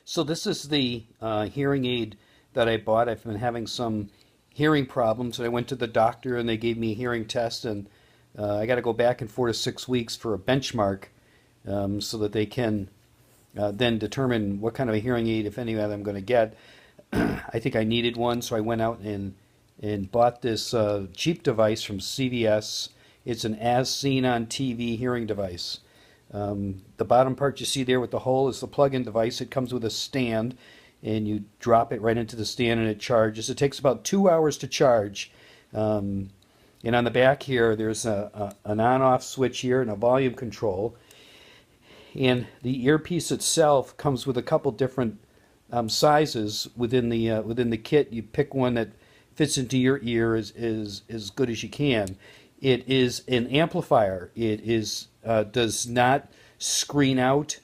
So this is the hearing aid that I bought. I've been having some hearing problems, and I went to the doctor, and they gave me a hearing test, and I got to go back in 4 to 6 weeks for a benchmark, so that they can then determine what kind of a hearing aid, if any, that I'm going to get. I think I needed one, so I went out and bought this cheap device from CVS. It's an as seen on TV hearing device. The bottom part you see there with the hole is the plug-in device. It comes with a stand, and you drop it right into the stand and it charges. It takes about 2 hours to charge. And on the back here, there's an on-off switch here and a volume control. And the earpiece itself comes with a couple different sizes within the kit. You pick one that fits into your ear as good as you can. It is an amplifier. It does not screen out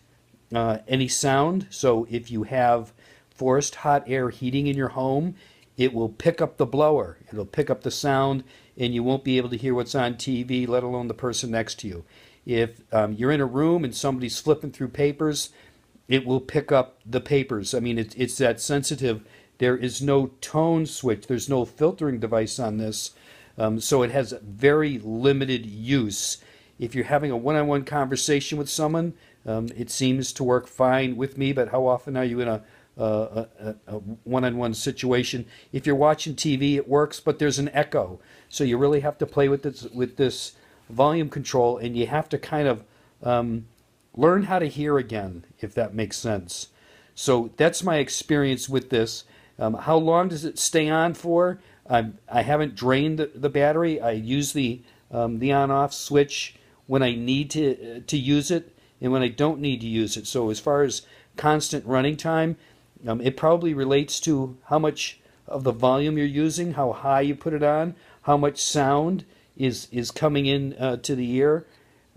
any sound. So if you have forced hot air heating in your home, it will pick up the blower. It'll pick up the sound, and you won't be able to hear what's on TV, let alone the person next to you. If you're in a room and somebody's flipping through papers, it will pick up the papers. I mean, it's that sensitive. There is no tone switch. There's no filtering device on this. So it has very limited use. If you're having a one-on-one conversation with someone, it seems to work fine with me, but how often are you in a one-on-one situation? If you're watching TV, it works, but there's an echo. So you really have to play with this volume control, and you have to kind of learn how to hear again, if that makes sense. So that's my experience with this. How long does it stay on for? I haven't drained the battery. I use the on-off switch when I need to use it and when I don't need to use it. So as far as constant running time, it probably relates to how much of the volume you're using, how high you put it on, how much sound is coming in to the ear,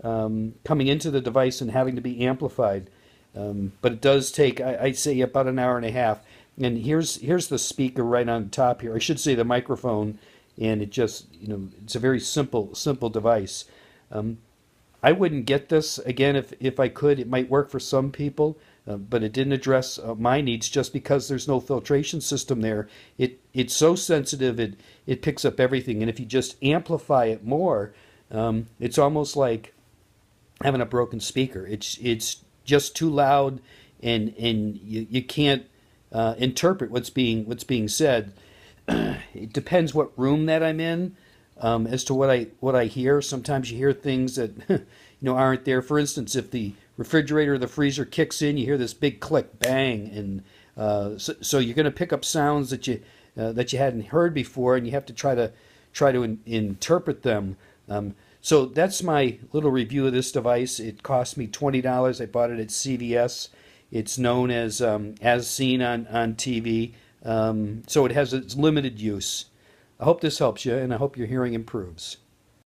coming into the device and having to be amplified. But it does take, I'd say, about an hour and a half. And here's the speaker right on top here. I should say the microphone, and it just, it's a very simple device. I wouldn't get this again if I could. It might work for some people, but it didn't address my needs just because there's no filtration system there. It's so sensitive, it picks up everything. And if you just amplify it more, it's almost like having a broken speaker. It's just too loud, and you can't interpret what's being said. It depends what room that I'm in, as to what I hear. Sometimes you hear things that aren't there. For instance, if the refrigerator or the freezer kicks in, you hear this big click, bang, and so you're going to pick up sounds that you hadn't heard before, and you have to try to interpret them. So that's my little review of this device. It cost me $20. I bought it at CVS. It's known as seen on TV. So it has its limited use. I hope this helps you, and I hope your hearing improves.